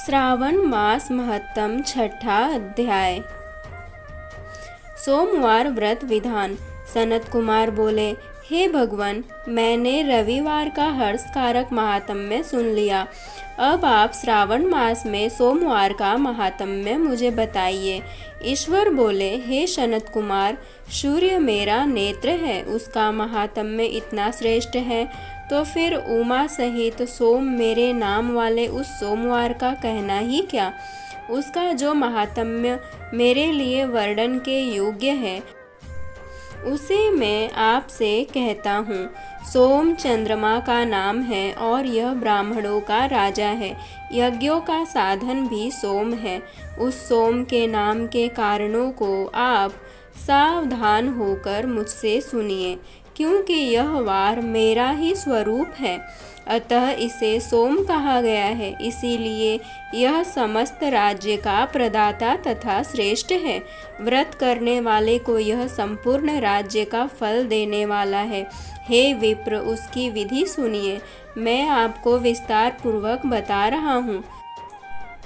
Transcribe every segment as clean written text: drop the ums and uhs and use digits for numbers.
श्रावण मास महत्तम छठा अध्याय। सोमवार व्रत विधान। सनत कुमार बोले, हे भगवान, मैंने रविवार का हर्षकारक महात्म्य सुन लिया। अब आप श्रावण मास में सोमवार का महात्म्य मुझे बताइए। ईश्वर बोले, हे सनत कुमार, सूर्य मेरा नेत्र है, उसका महात्म्य इतना श्रेष्ठ है, तो फिर उमा सहित सोम मेरे नाम वाले उस सोमवार का कहना ही क्या। उसका जो महात्म्य मेरे लिए वर्णन के योग्य है, उसे मैं आपसे कहता हूँ। सोम चंद्रमा का नाम है और यह ब्राह्मणों का राजा है। यज्ञों का साधन भी सोम है। उस सोम के नाम के कारणों को आप सावधान होकर मुझसे सुनिए, क्योंकि यह वार मेरा ही स्वरूप है, अतः इसे सोम कहा गया है। इसीलिए यह समस्त राज्य का प्रदाता तथा श्रेष्ठ है। व्रत करने वाले को यह संपूर्ण राज्य का फल देने वाला है। हे विप्र, उसकी विधि सुनिए, मैं आपको विस्तार पूर्वक बता रहा हूँ।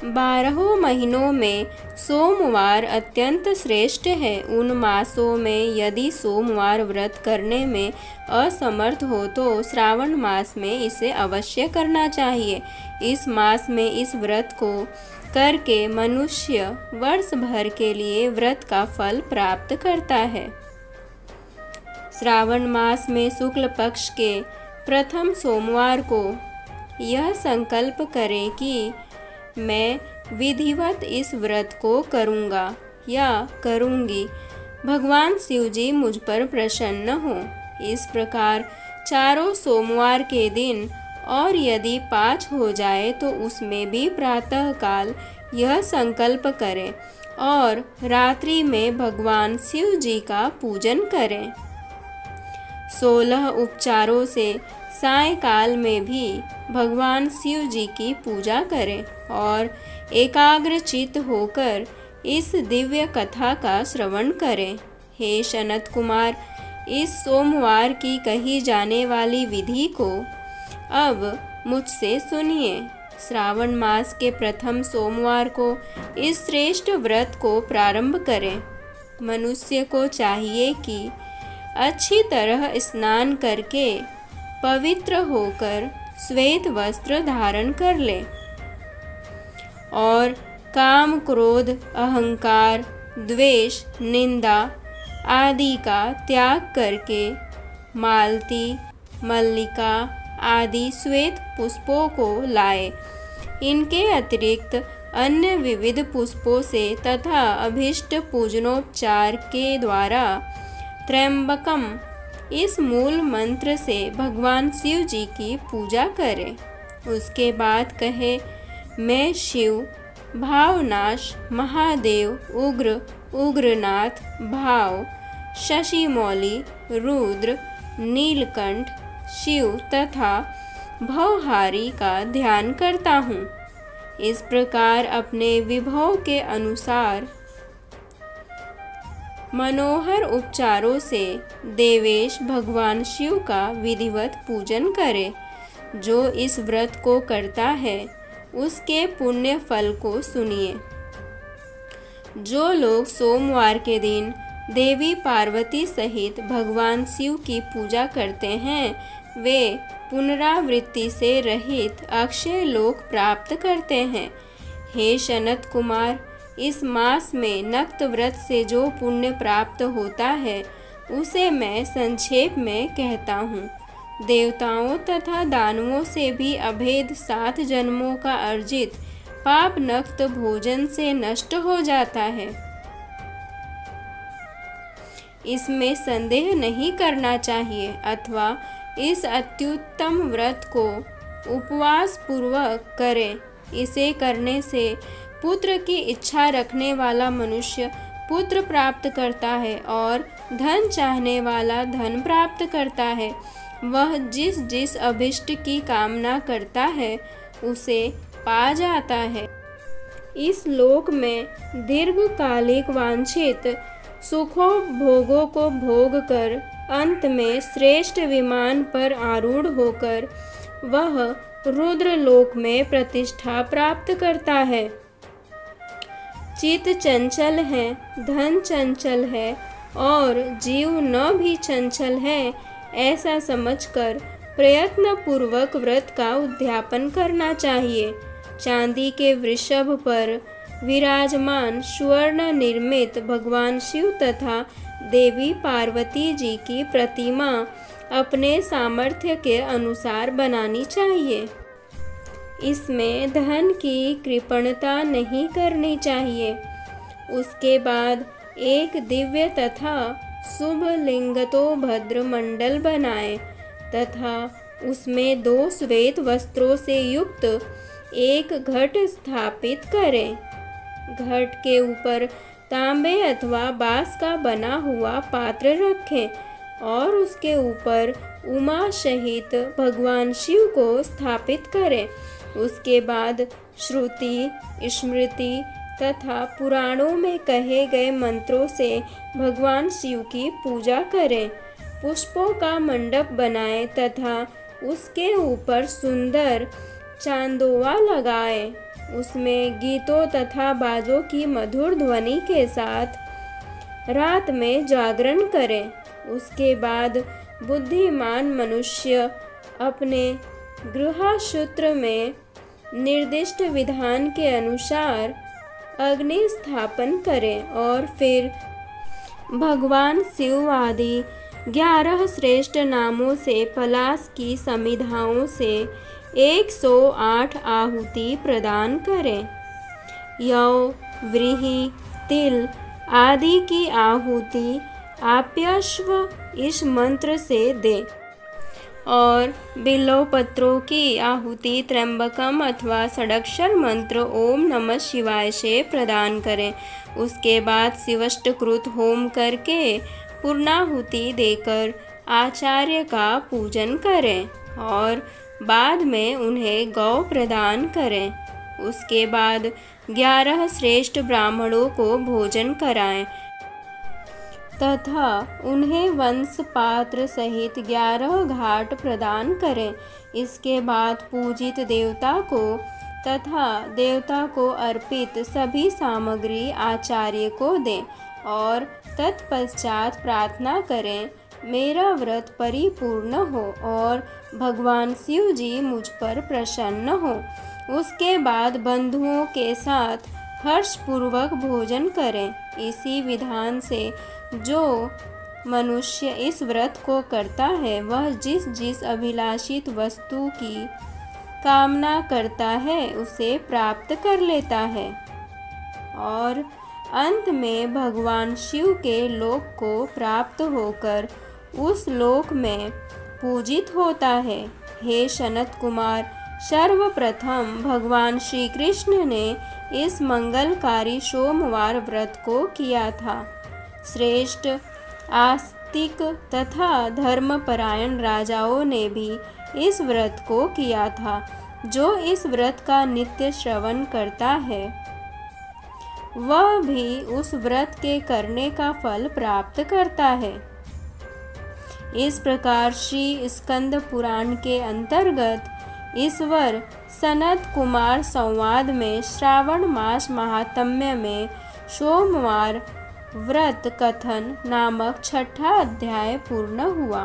12 महीनों में सोमवार अत्यंत श्रेष्ठ है। उन मासों में यदि सोमवार व्रत करने में असमर्थ हो तो श्रावण मास में इसे अवश्य करना चाहिए। इस मास में इस व्रत को करके मनुष्य वर्ष भर के लिए व्रत का फल प्राप्त करता है। श्रावण मास में शुक्ल पक्ष के प्रथम सोमवार को यह संकल्प करें कि मैं विधिवत इस व्रत को करूँगा या करूँगी। भगवान शिव जी मुझ पर प्रसन्न हो। इस प्रकार चारों सोमवार के दिन, और यदि 5 हो जाए तो उसमें भी प्रातःकाल यह संकल्प करें और रात्रि में भगवान शिव जी का पूजन करें। 16 उपचारों से सायंकाल में भी भगवान शिव जी की पूजा करें और एकाग्रचित्त होकर इस दिव्य कथा का श्रवण करें। हे सनत कुमार, इस सोमवार की कही जाने वाली विधि को अब मुझसे सुनिए। श्रावण मास के प्रथम सोमवार को इस श्रेष्ठ व्रत को प्रारंभ करें। मनुष्य को चाहिए कि अच्छी तरह स्नान करके पवित्र होकर श्वेत वस्त्र धारण कर ले और काम, क्रोध, अहंकार, द्वेष, निंदा आदि का त्याग करके मालती, मल्लिका आदि श्वेत पुष्पों को लाए। इनके अतिरिक्त अन्य विविध पुष्पों से तथा अभीष्ट पूजनोपचार के द्वारा त्र्यंबकम इस मूल मंत्र से भगवान शिव जी की पूजा करें। उसके बाद कहे, मैं शिव, भावनाश, महादेव, उग्र, उग्रनाथ, भाव, शशिमौली, रुद्र, नीलकंठ, शिव तथा भवहारी का ध्यान करता हूँ। इस प्रकार अपने विभव के अनुसार मनोहर उपचारों से देवेश भगवान शिव का विधिवत पूजन करे। जो इस व्रत को करता है उसके पुण्य फल को सुनिए। जो लोग सोमवार के दिन देवी पार्वती सहित भगवान शिव की पूजा करते हैं, वे पुनरावृत्ति से रहित अक्षय लोक प्राप्त करते हैं। हे सनत कुमार, इस मास में नक्त व्रत से जो पुण्य प्राप्त होता है उसे मैं संक्षेप में कहता हूँ। देवताओं तथा दानवों से भी अभेद 7 जन्मों का अर्जित पाप नक्त भोजन से नष्ट हो जाता है। इसमें संदेह नहीं करना चाहिए, अथवा इस अत्युत्तम व्रत को उपवास पूर्वक करें। इसे करने से पुत्र की इच्छा रखने वाला मनुष्य पुत्र प्राप्त करता है और धन चाहने वाला धन प्राप्त करता है। वह जिस जिस अभिष्ट की कामना करता है उसे पा जाता है। इस लोक में दीर्घकालिक वांछित सुखों भोगों को भोग कर अंत में श्रेष्ठ विमान पर आरूढ़ होकर वह रुद्र लोक में प्रतिष्ठा प्राप्त करता है। चित्त चंचल है, धन चंचल है और जीव न भी चंचल है, ऐसा समझकर प्रयत्न पूर्वक व्रत का उद्यापन करना चाहिए। चांदी के वृषभ पर विराजमान स्वर्ण निर्मित भगवान शिव तथा देवी पार्वती जी की प्रतिमा अपने सामर्थ्य के अनुसार बनानी चाहिए। इसमें धन की कृपणता नहीं करनी चाहिए। उसके बाद एक दिव्य तथा शुभ लिंगतोभद्र मंडल बनाएं तथा उसमें 2 श्वेत वस्त्रों से युक्त एक घट स्थापित करें। घट के ऊपर तांबे अथवा बांस का बना हुआ पात्र रखें और उसके ऊपर उमा सहित भगवान शिव को स्थापित करें। उसके बाद श्रुति, स्मृति तथा पुराणों में कहे गए मंत्रों से भगवान शिव की पूजा करें। पुष्पों का मंडप बनाएं तथा उसके ऊपर सुंदर चांदोवा लगाएं। उसमें गीतों तथा बाजों की मधुर ध्वनि के साथ रात में जागरण करें। उसके बाद बुद्धिमान मनुष्य अपने गृहसूत्र में निर्दिष्ट विधान के अनुसार अग्नि स्थापन करें और फिर भगवान शिव आदि 11 श्रेष्ठ नामों से पलाश की समिधाओं से 108 आहुति प्रदान करें। यौ, व्रीहि, तिल आदि की आहुति आप्यश्व इस मंत्र से दें और बिल्व पत्रों की आहुति त्र्यंबकम अथवा षडाक्षर मंत्र ओम नमः शिवाय से प्रदान करें। उसके बाद शिवष्टकृत होम करके पूर्णाहुति देकर आचार्य का पूजन करें और बाद में उन्हें गौ प्रदान करें। उसके बाद 11 श्रेष्ठ ब्राह्मणों को भोजन कराएं तथा उन्हें वंश पात्र सहित 11 घाट प्रदान करें। इसके बाद पूजित देवता को तथा देवता को अर्पित सभी सामग्री आचार्य को दें और तत्पश्चात प्रार्थना करें, मेरा व्रत परिपूर्ण हो और भगवान शिव जी मुझ पर प्रसन्न हो। उसके बाद बंधुओं के साथ हर्षपूर्वक भोजन करें। इसी विधान से जो मनुष्य इस व्रत को करता है वह जिस जिस अभिलाषित वस्तु की कामना करता है उसे प्राप्त कर लेता है और अंत में भगवान शिव के लोक को प्राप्त होकर उस लोक में पूजित होता है। हे सनत कुमार, सर्वप्रथम भगवान श्री कृष्ण ने इस मंगलकारी सोमवार व्रत को किया था। श्रेष्ठ आस्तिक तथा धर्मपरायण राजाओं ने भी इस व्रत को किया था। जो इस व्रत का नित्य श्रवण करता है वह भी उस व्रत के करने का फल प्राप्त करता है। इस प्रकार श्री स्कंद पुराण के अंतर्गत ईश्वर सनत कुमार संवाद में श्रावण मास महात्म्य में सोमवार व्रत कथन नामक 6ठा अध्याय पूर्ण हुआ।